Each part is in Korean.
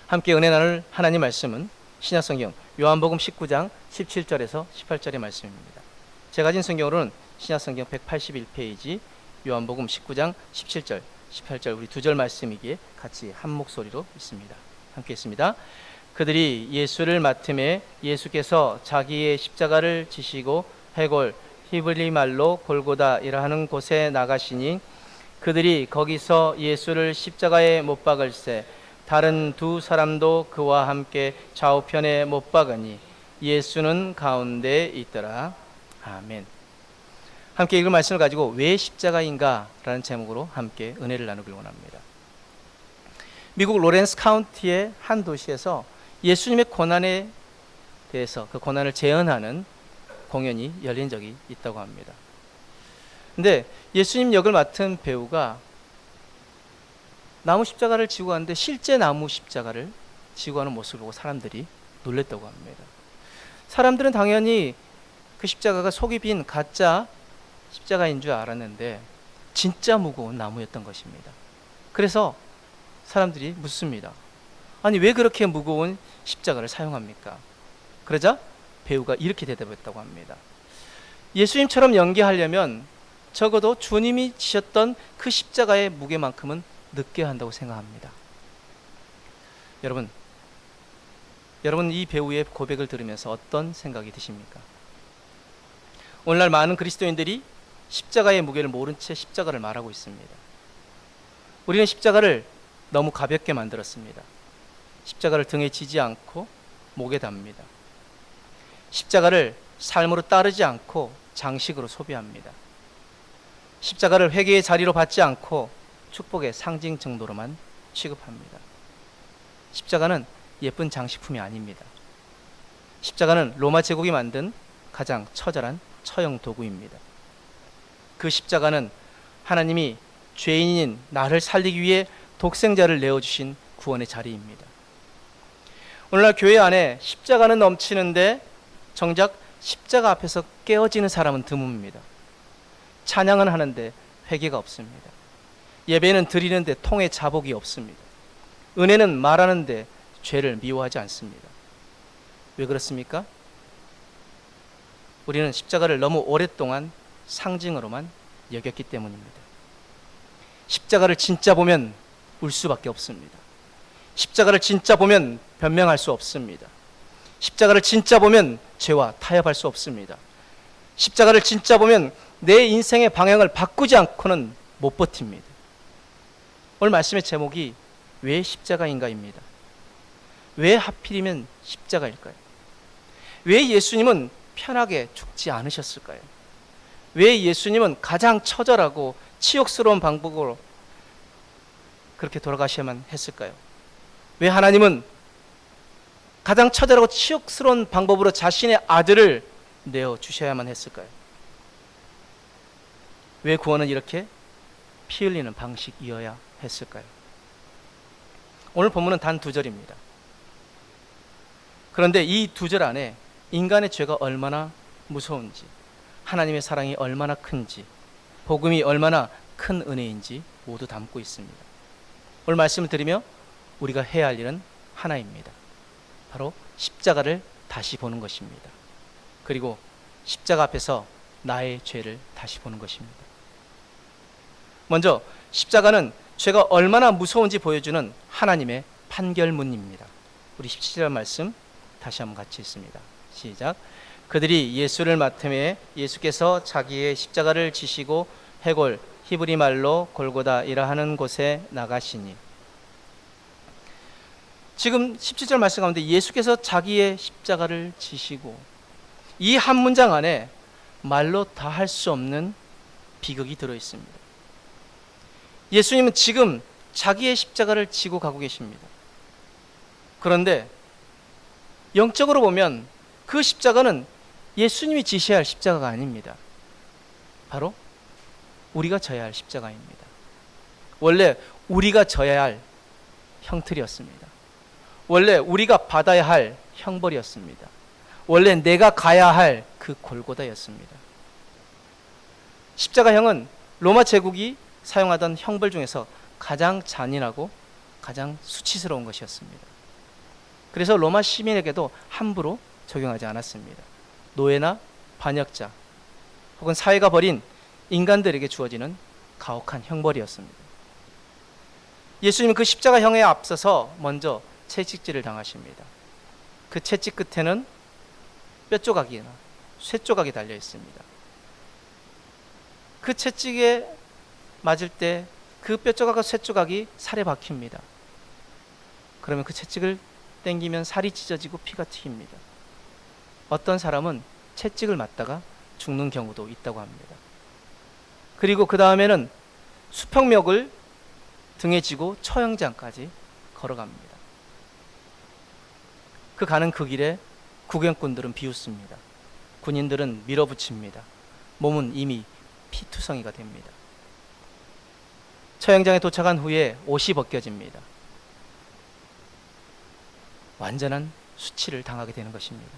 함께 은혜 나눌 하나님 말씀은 신약성경 요한복음 19장 17절에서 18절의 말씀입니다. 제가 가진 성경으로는 신약성경 181페이지 요한복음 19장 17절, 18절 우리 두 절 말씀이기에 같이 한 목소리로 읽습니다. 함께 읽습니다. 그들이 예수를 맡음에 예수께서 자기의 십자가를 지시고 해골 히브리 말로 골고다이라 하는 곳에 나가시니 그들이 거기서 예수를 십자가에 못 박을새 다른 두 사람도 그와 함께 좌우편에 못 박으니 예수는 가운데 있더라. 아멘. 함께 읽을 말씀을 가지고 왜 십자가인가 라는 제목으로 함께 은혜를 나누길 원합니다. 미국 로렌스 카운티의 한 도시에서 예수님의 고난에 대해서 그 고난을 재현하는 공연이 열린 적이 있다고 합니다. 근데 예수님 역을 맡은 배우가 나무 십자가를 지고 가는데 실제 나무 십자가를 지고 가는 모습을 보고 사람들이 놀랬다고 합니다. 사람들은 당연히 그 십자가가 속이 빈 가짜 십자가인 줄 알았는데 진짜 무거운 나무였던 것입니다. 그래서 사람들이 묻습니다. 아니 왜 그렇게 무거운 십자가를 사용합니까? 그러자 배우가 이렇게 대답했다고 합니다. 예수님처럼 연기하려면 적어도 주님이 지셨던 그 십자가의 무게만큼은 느껴야 한다고 생각합니다. 여러분 이 배우의 고백을 들으면서 어떤 생각이 드십니까? 오늘날 많은 그리스도인들이 십자가의 무게를 모른 채 십자가를 말하고 있습니다. 우리는 십자가를 너무 가볍게 만들었습니다. 십자가를 등에 지지 않고 목에 답니다. 십자가를 삶으로 따르지 않고 장식으로 소비합니다. 십자가를 회개의 자리로 받지 않고 축복의 상징 정도로만 취급합니다. 십자가는 예쁜 장식품이 아닙니다. 십자가는 로마 제국이 만든 가장 처절한 처형 도구입니다. 그 십자가는 하나님이 죄인인 나를 살리기 위해 독생자를 내어주신 구원의 자리입니다. 오늘날 교회 안에 십자가는 넘치는데 정작 십자가 앞에서 깨어지는 사람은 드뭅니다. 찬양은 하는데 회개가 없습니다. 예배는 드리는데 통에 자복이 없습니다. 은혜는 말하는데 죄를 미워하지 않습니다. 왜 그렇습니까? 우리는 십자가를 너무 오랫동안 상징으로만 여겼기 때문입니다. 십자가를 진짜 보면 울 수밖에 없습니다. 십자가를 진짜 보면 변명할 수 없습니다. 십자가를 진짜 보면 죄와 타협할 수 없습니다. 십자가를 진짜 보면 내 인생의 방향을 바꾸지 않고는 못 버팁니다. 오늘 말씀의 제목이 왜 십자가인가입니다. 왜 하필이면 십자가일까요? 왜 예수님은 편하게 죽지 않으셨을까요? 왜 예수님은 가장 처절하고 치욕스러운 방법으로 그렇게 돌아가셔야만 했을까요? 왜 하나님은 가장 처절하고 치욕스러운 방법으로 자신의 아들을 내어주셔야만 했을까요? 왜 구원은 이렇게 피 흘리는 방식이어야 했을까요? 오늘 본문은 단 2절입니다. 그런데 이 2절 안에 인간의 죄가 얼마나 무서운지, 하나님의 사랑이 얼마나 큰지, 복음이 얼마나 큰 은혜인지 모두 담고 있습니다. 오늘 말씀을 드리며 우리가 해야 할 일은 하나입니다. 바로 십자가를 다시 보는 것입니다. 그리고 십자가 앞에서 나의 죄를 다시 보는 것입니다. 먼저 십자가는 죄가 얼마나 무서운지 보여주는 하나님의 판결문입니다. 우리 17절 말씀 다시 한번 같이 읽습니다. 시작. 그들이 예수를 맡음에 예수께서 자기의 십자가를 지시고 해골 히브리 말로 골고다이라 하는 곳에 나가시니. 지금 17절 말씀 가운데 예수께서 자기의 십자가를 지시고, 이 한 문장 안에 말로 다 할 수 없는 비극이 들어있습니다. 예수님은 지금 자기의 십자가를 지고 가고 계십니다. 그런데 영적으로 보면 그 십자가는 예수님이 지셔야 할 십자가가 아닙니다. 바로 우리가 져야 할 십자가입니다. 원래 우리가 져야 할 형틀이었습니다. 원래 우리가 받아야 할 형벌이었습니다. 원래 내가 가야 할 그 골고다였습니다. 십자가형은 로마 제국이 사용하던 형벌 중에서 가장 잔인하고 가장 수치스러운 것이었습니다. 그래서 로마 시민에게도 함부로 적용하지 않았습니다. 노예나 반역자 혹은 사회가 벌인 인간들에게 주어지는 가혹한 형벌이었습니다. 예수님은 그 십자가형에 앞서서 먼저 채찍질을 당하십니다. 그 채찍 끝에는 뼈조각이나 쇠조각이 달려 있습니다. 그 채찍에 맞을 때 그 뼈조각과 쇠조각이 살에 박힙니다. 그러면 그 채찍을 당기면 살이 찢어지고 피가 튀깁니다. 어떤 사람은 채찍을 맞다가 죽는 경우도 있다고 합니다. 그리고 그 다음에는 수평멱을 등에 지고 처형장까지 걸어갑니다. 그 가는 그 길에 구경꾼들은 비웃습니다. 군인들은 밀어붙입니다. 몸은 이미 피투성이가 됩니다. 처형장에 도착한 후에 옷이 벗겨집니다. 완전한 수치를 당하게 되는 것입니다.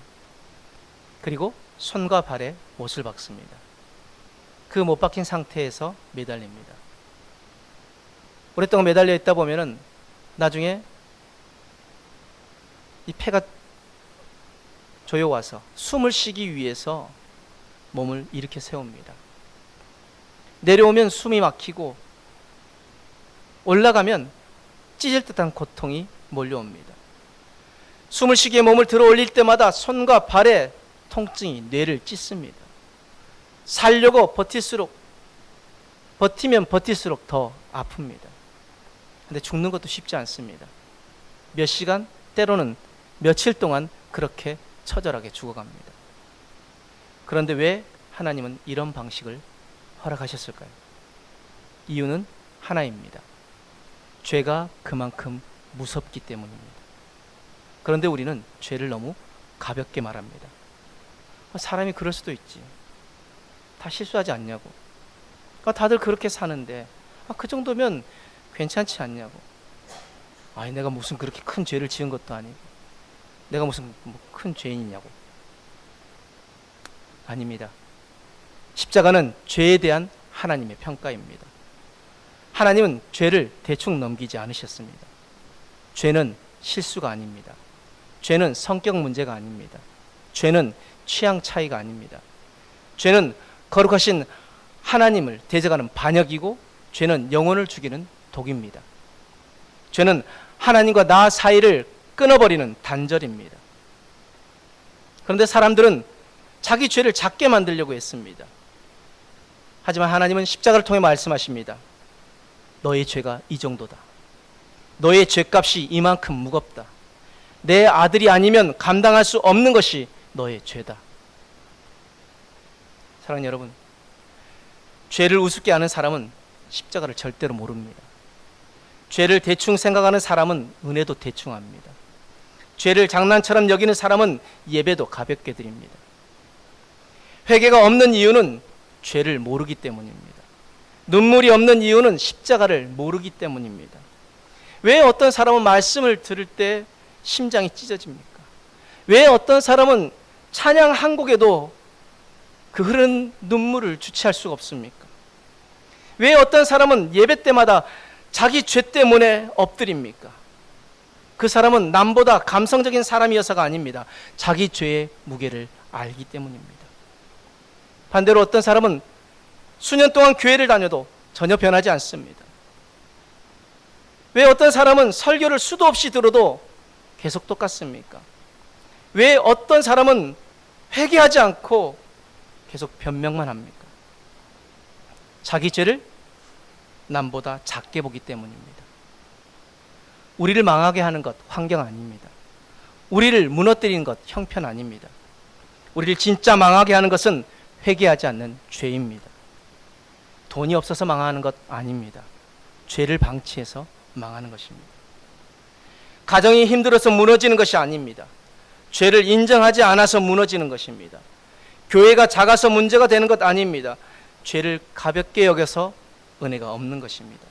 그리고 손과 발에 못을 박습니다. 그 못 박힌 상태에서 매달립니다. 오랫동안 매달려 있다 보면은 나중에 이 폐가 조여와서 숨을 쉬기 위해서 몸을 이렇게 세웁니다. 내려오면 숨이 막히고 올라가면 찢을 듯한 고통이 몰려옵니다. 숨을 쉬기에 몸을 들어 올릴 때마다 손과 발에 통증이 뇌를 찢습니다. 살려고 버티면 버틸수록 더 아픕니다. 근데 죽는 것도 쉽지 않습니다. 몇 시간, 때로는 며칠 동안 그렇게 처절하게 죽어갑니다. 그런데 왜 하나님은 이런 방식을 허락하셨을까요? 이유는 하나입니다. 죄가 그만큼 무섭기 때문입니다. 그런데 우리는 죄를 너무 가볍게 말합니다. 사람이 그럴 수도 있지. 다 실수하지 않냐고. 다들 그렇게 사는데 그 정도면 괜찮지 않냐고. 아니 내가 무슨 그렇게 큰 죄를 지은 것도 아니고 내가 무슨 큰 죄인이냐고. 아닙니다. 십자가는 죄에 대한 하나님의 평가입니다. 하나님은 죄를 대충 넘기지 않으셨습니다. 죄는 실수가 아닙니다. 죄는 성격 문제가 아닙니다. 죄는 취향 차이가 아닙니다. 죄는 거룩하신 하나님을 대적하는 반역이고 죄는 영혼을 죽이는 독입니다. 죄는 하나님과 나 사이를 끊어버리는 단절입니다. 그런데 사람들은 자기 죄를 작게 만들려고 했습니다. 하지만 하나님은 십자가를 통해 말씀하십니다. 너의 죄가 이 정도다. 너의 죄값이 이만큼 무겁다. 내 아들이 아니면 감당할 수 없는 것이 너의 죄다. 사랑하는 여러분, 죄를 우습게 하는 사람은 십자가를 절대로 모릅니다. 죄를 대충 생각하는 사람은 은혜도 대충 합니다. 죄를 장난처럼 여기는 사람은 예배도 가볍게 드립니다. 회개가 없는 이유는 죄를 모르기 때문입니다. 눈물이 없는 이유는 십자가를 모르기 때문입니다. 왜 어떤 사람은 말씀을 들을 때 심장이 찢어집니까? 왜 어떤 사람은 찬양 한 곡에도 그 흐르는 눈물을 주체할 수가 없습니까? 왜 어떤 사람은 예배 때마다 자기 죄 때문에 엎드립니까? 그 사람은 남보다 감성적인 사람이어서가 아닙니다. 자기 죄의 무게를 알기 때문입니다. 반대로 어떤 사람은 수년 동안 교회를 다녀도 전혀 변하지 않습니다. 왜 어떤 사람은 설교를 수도 없이 들어도 계속 똑같습니까? 왜 어떤 사람은 회개하지 않고 계속 변명만 합니까? 자기 죄를 남보다 작게 보기 때문입니다. 우리를 망하게 하는 것 환경 아닙니다. 우리를 무너뜨리는 것 형편 아닙니다. 우리를 진짜 망하게 하는 것은 회개하지 않는 죄입니다. 돈이 없어서 망하는 것 아닙니다. 죄를 방치해서 망하는 것입니다. 가정이 힘들어서 무너지는 것이 아닙니다. 죄를 인정하지 않아서 무너지는 것입니다. 교회가 작아서 문제가 되는 것 아닙니다. 죄를 가볍게 여겨서 은혜가 없는 것입니다.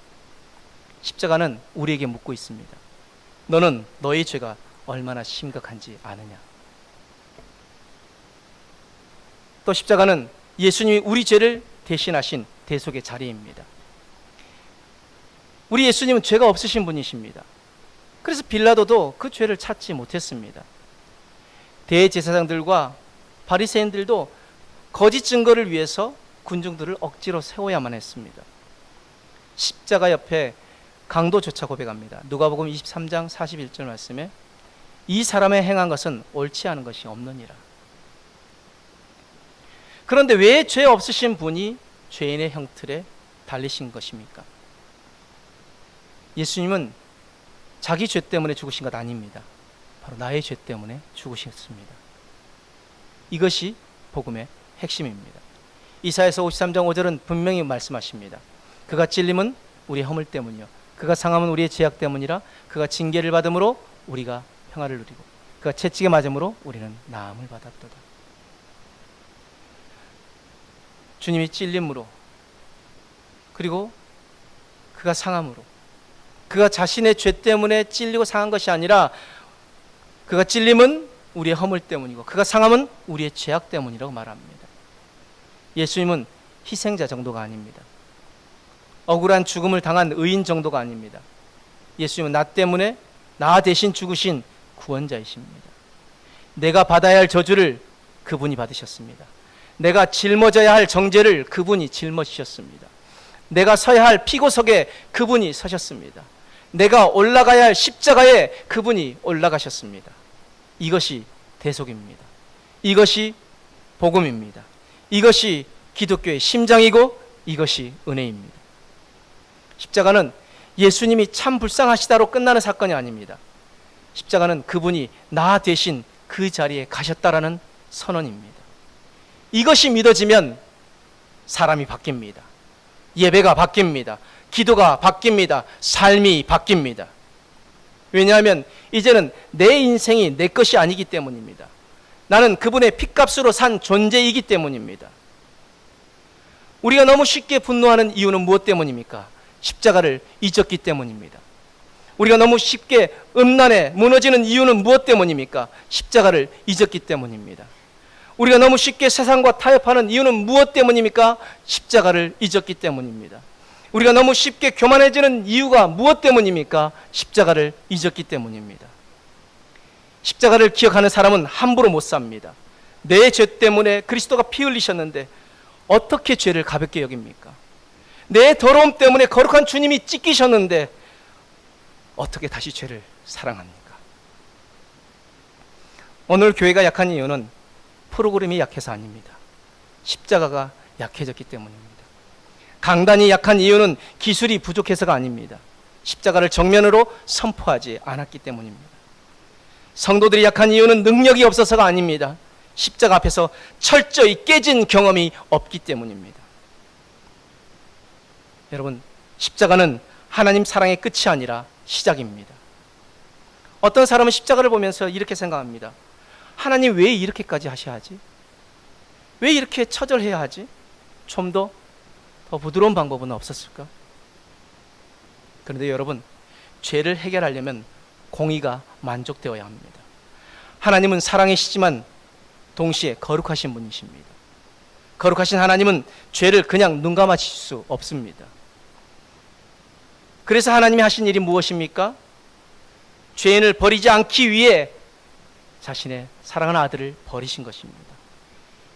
십자가는 우리에게 묻고 있습니다. 너는 너의 죄가 얼마나 심각한지 아느냐? 또 십자가는 예수님이 우리 죄를 대신하신 대속의 자리입니다. 우리 예수님은 죄가 없으신 분이십니다. 그래서 빌라도도 그 죄를 찾지 못했습니다. 대제사장들과 바리새인들도 거짓 증거를 위해서 군중들을 억지로 세워야만 했습니다. 십자가 옆에 강도조차 고백합니다. 누가복음 23장 41절 말씀에 이 사람의 행한 것은 옳지 않은 것이 없느니라. 그런데 왜 죄 없으신 분이 죄인의 형틀에 달리신 것입니까? 예수님은 자기 죄 때문에 죽으신 것 아닙니다. 바로 나의 죄 때문에 죽으셨습니다. 이것이 복음의 핵심입니다. 이사야서 53장 5절은 분명히 말씀하십니다. 그가 찔림은 우리의 허물 때문이요 그가 상함은 우리의 죄악 때문이라. 그가 징계를 받음으로 우리가 평화를 누리고 그가 채찍에 맞음으로 우리는 나음을 받았도다. 주님이 찔림으로, 그리고 그가 상함으로, 그가 자신의 죄 때문에 찔리고 상한 것이 아니라 그가 찔림은 우리의 허물 때문이고 그가 상함은 우리의 죄악 때문이라고 말합니다. 예수님은 희생자 정도가 아닙니다. 억울한 죽음을 당한 의인 정도가 아닙니다. 예수님은 나 때문에 나 대신 죽으신 구원자이십니다. 내가 받아야 할 저주를 그분이 받으셨습니다. 내가 짊어져야 할 정죄를 그분이 짊어지셨습니다. 내가 서야 할 피고석에 그분이 서셨습니다. 내가 올라가야 할 십자가에 그분이 올라가셨습니다. 이것이 대속입니다. 이것이 복음입니다. 이것이 기독교의 심장이고 이것이 은혜입니다. 십자가는 예수님이 참 불쌍하시다로 끝나는 사건이 아닙니다. 십자가는 그분이 나 대신 그 자리에 가셨다라는 선언입니다. 이것이 믿어지면 사람이 바뀝니다. 예배가 바뀝니다. 기도가 바뀝니다. 삶이 바뀝니다. 왜냐하면 이제는 내 인생이 내 것이 아니기 때문입니다. 나는 그분의 핏값으로 산 존재이기 때문입니다. 우리가 너무 쉽게 분노하는 이유는 무엇 때문입니까? 십자가를 잊었기 때문입니다. 우리가 너무 쉽게 음란에 무너지는 이유는 무엇 때문입니까? 십자가를 잊었기 때문입니다. 우리가 너무 쉽게 세상과 타협하는 이유는 무엇 때문입니까? 십자가를 잊었기 때문입니다. 우리가 너무 쉽게 교만해지는 이유가 무엇 때문입니까? 십자가를 잊었기 때문입니다. 십자가를 기억하는 사람은 함부로 못 삽니다. 내 죄 때문에 그리스도가 피 흘리셨는데 어떻게 죄를 가볍게 여깁니까? 내 더러움 때문에 거룩한 주님이 찢기셨는데 어떻게 다시 죄를 사랑합니까? 오늘 교회가 약한 이유는 프로그램이 약해서 아닙니다. 십자가가 약해졌기 때문입니다. 강단이 약한 이유는 기술이 부족해서가 아닙니다. 십자가를 정면으로 선포하지 않았기 때문입니다. 성도들이 약한 이유는 능력이 없어서가 아닙니다. 십자가 앞에서 철저히 깨진 경험이 없기 때문입니다. 여러분, 십자가는 하나님 사랑의 끝이 아니라 시작입니다. 어떤 사람은 십자가를 보면서 이렇게 생각합니다. 하나님 왜 이렇게까지 하셔야 하지? 왜 이렇게 처절해야 하지? 좀 더 부드러운 방법은 없었을까? 그런데 여러분, 죄를 해결하려면 공의가 만족되어야 합니다. 하나님은 사랑이시지만 동시에 거룩하신 분이십니다. 거룩하신 하나님은 죄를 그냥 눈 감아주실 수 없습니다. 그래서 하나님이 하신 일이 무엇입니까? 죄인을 버리지 않기 위해 자신의 사랑하는 아들을 버리신 것입니다.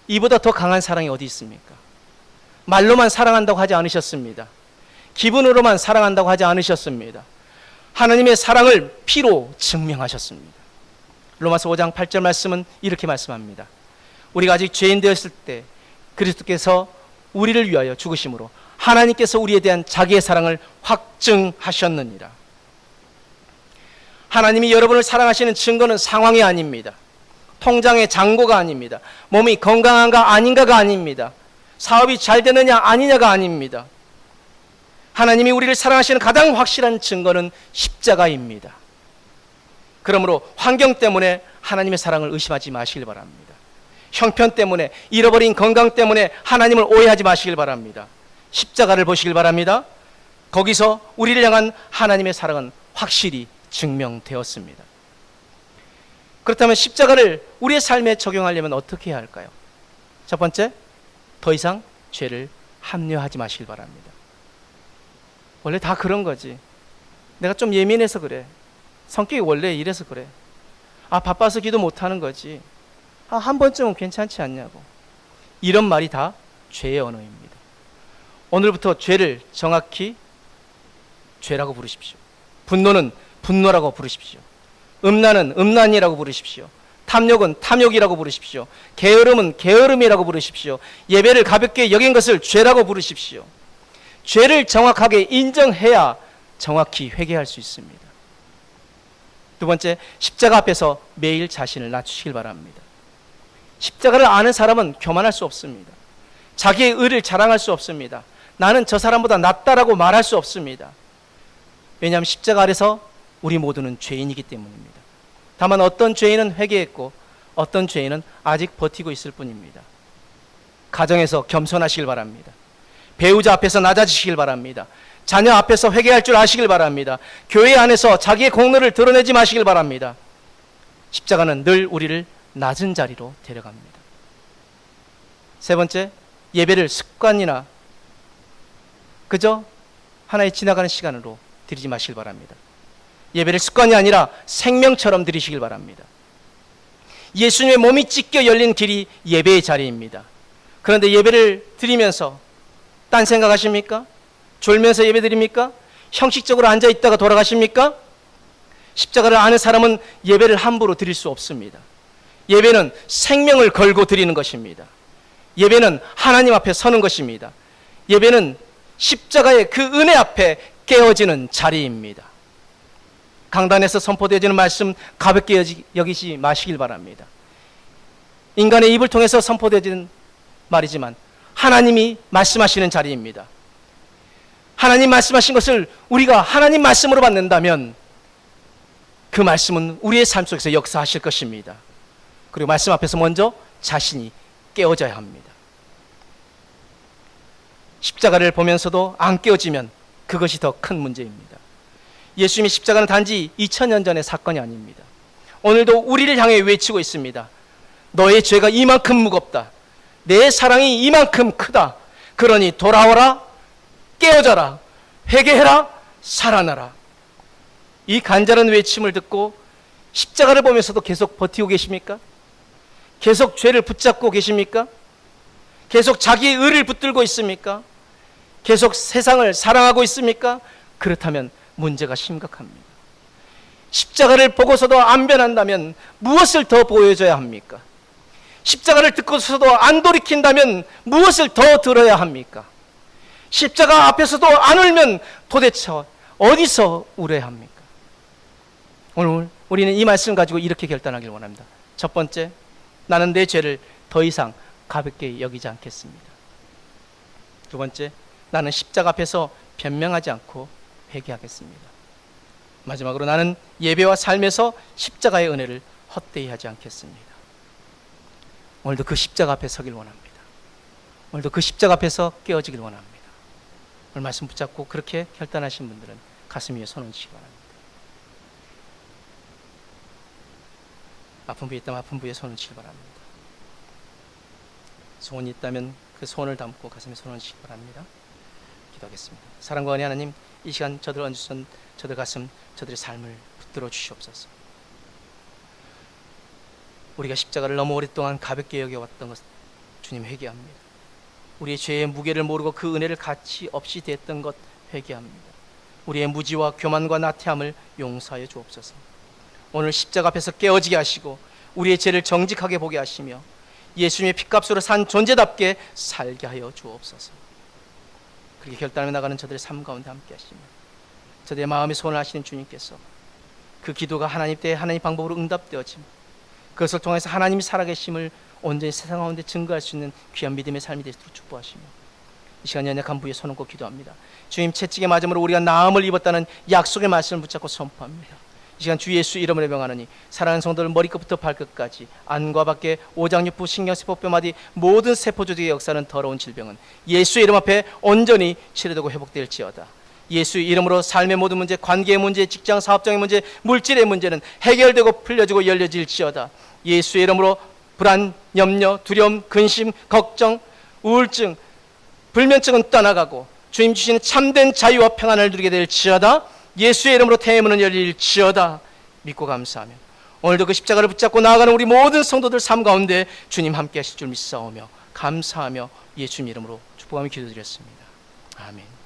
이보다 더 강한 사랑이 어디 있습니까? 말로만 사랑한다고 하지 않으셨습니다. 기분으로만 사랑한다고 하지 않으셨습니다. 하나님의 사랑을 피로 증명하셨습니다. 로마서 5장 8절 말씀은 이렇게 말씀합니다. 우리가 아직 죄인 되었을 때 그리스도께서 우리를 위하여 죽으심으로 하나님께서 우리에 대한 자기의 사랑을 확증하셨느니라. 하나님이 여러분을 사랑하시는 증거는 상황이 아닙니다. 통장의 잔고가 아닙니다. 몸이 건강한가 아닌가가 아닙니다. 사업이 잘 되느냐 아니냐가 아닙니다. 하나님이 우리를 사랑하시는 가장 확실한 증거는 십자가입니다. 그러므로 환경 때문에 하나님의 사랑을 의심하지 마시길 바랍니다. 형편 때문에, 잃어버린 건강 때문에 하나님을 오해하지 마시길 바랍니다. 십자가를 보시길 바랍니다. 거기서 우리를 향한 하나님의 사랑은 확실히 증명되었습니다. 그렇다면 십자가를 우리의 삶에 적용하려면 어떻게 해야 할까요? 첫 번째, 더 이상 죄를 합리화하지 마시길 바랍니다. 원래 다 그런 거지. 내가 좀 예민해서 그래. 성격이 원래 이래서 그래. 바빠서 기도 못하는 거지. 한 번쯤은 괜찮지 않냐고. 이런 말이 다 죄의 언어입니다. 오늘부터 죄를 정확히 죄라고 부르십시오. 분노는 분노라고 부르십시오. 음란은 음란이라고 부르십시오. 탐욕은 탐욕이라고 부르십시오. 게으름은 게으름이라고 부르십시오. 예배를 가볍게 여긴 것을 죄라고 부르십시오. 죄를 정확하게 인정해야 정확히 회개할 수 있습니다. 두 번째, 십자가 앞에서 매일 자신을 낮추시길 바랍니다. 십자가를 아는 사람은 교만할 수 없습니다. 자기의 의를 자랑할 수 없습니다. 나는 저 사람보다 낫다라고 말할 수 없습니다. 왜냐하면 십자가 아래서 우리 모두는 죄인이기 때문입니다. 다만 어떤 죄인은 회개했고 어떤 죄인은 아직 버티고 있을 뿐입니다. 가정에서 겸손하시길 바랍니다. 배우자 앞에서 낮아지시길 바랍니다. 자녀 앞에서 회개할 줄 아시길 바랍니다. 교회 안에서 자기의 공로를 드러내지 마시길 바랍니다. 십자가는 늘 우리를 낮은 자리로 데려갑니다. 세 번째, 예배를 습관이나 그저 하나의 지나가는 시간으로 드리지 마시길 바랍니다. 예배를 습관이 아니라 생명처럼 드리시길 바랍니다. 예수님의 몸이 찢겨 열린 길이 예배의 자리입니다. 그런데 예배를 드리면서 딴 생각하십니까? 졸면서 예배 드립니까? 형식적으로 앉아있다가 돌아가십니까? 십자가를 아는 사람은 예배를 함부로 드릴 수 없습니다. 예배는 생명을 걸고 드리는 것입니다. 예배는 하나님 앞에 서는 것입니다. 예배는 십자가의 그 은혜 앞에 깨어지는 자리입니다. 강단에서 선포되어지는 말씀 가볍게 여기지 마시길 바랍니다. 인간의 입을 통해서 선포되어지는 말이지만 하나님이 말씀하시는 자리입니다. 하나님 말씀하신 것을 우리가 하나님 말씀으로 받는다면 그 말씀은 우리의 삶 속에서 역사하실 것입니다. 그리고 말씀 앞에서 먼저 자신이 깨어져야 합니다. 십자가를 보면서도 안 깨어지면 그것이 더 큰 문제입니다. 예수님의 십자가는 단지 2000년 전의 사건이 아닙니다. 오늘도 우리를 향해 외치고 있습니다. 너의 죄가 이만큼 무겁다. 내 사랑이 이만큼 크다. 그러니 돌아오라, 깨어져라, 회개해라, 살아나라. 이 간절한 외침을 듣고 십자가를 보면서도 계속 버티고 계십니까? 계속 죄를 붙잡고 계십니까? 계속 자기의 의를 붙들고 있습니까? 계속 세상을 사랑하고 있습니까? 그렇다면 문제가 심각합니다. 십자가를 보고서도 안 변한다면 무엇을 더 보여줘야 합니까? 십자가를 듣고서도 안 돌이킨다면 무엇을 더 들어야 합니까? 십자가 앞에서도 안 울면 도대체 어디서 울어야 합니까? 오늘 우리는 이 말씀 가지고 이렇게 결단하길 원합니다. 첫 번째, 나는 내 죄를 더 이상 가볍게 여기지 않겠습니다. 두 번째, 나는 십자가 앞에서 변명하지 않고 회개하겠습니다. 마지막으로 나는 예배와 삶에서 십자가의 은혜를 헛되이 하지 않겠습니다. 오늘도 그 십자가 앞에 서길 원합니다. 오늘도 그 십자가 앞에서 깨어지길 원합니다. 오늘 말씀 붙잡고 그렇게 결단하신 분들은 가슴 위에 손 얹으시기 바랍니다. 아픈 부위 있다면 아픈 부위에 손을 얹으시기 바랍니다. 소원이 있다면 그 소원을 담고 가슴에 손을 얹으시기 바랍니다. 기도하겠습니다. 사랑과 은혜 하나님, 이 시간 저들 얹으신 저들 가슴, 저들의 삶을 붙들어 주시옵소서. 우리가 십자가를 너무 오랫동안 가볍게 여겨왔던 것 주님 회개합니다. 우리의 죄의 무게를 모르고 그 은혜를 가치 없이 대했던 것 회개합니다. 우리의 무지와 교만과 나태함을 용서하여 주옵소서. 오늘 십자가 앞에서 깨어지게 하시고 우리의 죄를 정직하게 보게 하시며 예수님의 핏값으로 산 존재답게 살게 하여 주옵소서. 그렇게 결단하며 나가는 저들의 삶 가운데 함께 하시며 저들의 마음에 손을 하시는 주님께서 그 기도가 하나님 때에 하나님 방법으로 응답되어지며 그것을 통해서 하나님이 살아계심을 온전히 세상 가운데 증거할 수 있는 귀한 믿음의 삶이 되도록 축복하시며 이 시간 연약한 부위에 손 얹고 기도합니다. 주님 채찍에 맞음으로 우리가 나음을 입었다는 약속의 말씀을 붙잡고 선포합니다. 이 시간 주 예수 이름으로 명하노니 사랑하는 성도들 머리끝부터 발끝까지 안과 밖에 오장육부 신경세포 뼈마디 모든 세포 조직의 역사는 더러운 질병은 예수의 이름 앞에 온전히 치료되고 회복될지어다. 예수의 이름으로 삶의 모든 문제, 관계의 문제, 직장 사업장의 문제, 물질의 문제는 해결되고 풀려지고 열려질지어다. 예수의 이름으로 불안, 염려, 두려움, 근심, 걱정, 우울증, 불면증은 떠나가고 주님 주시는 참된 자유와 평안을 누리게 될지어다. 예수의 이름으로 태의 문은 열릴지어다. 믿고 감사하며 오늘도 그 십자가를 붙잡고 나아가는 우리 모든 성도들 삶 가운데 주님 함께 하실 줄 믿사오며 감사하며 예수님 이름으로 축복하며 기도드렸습니다. 아멘.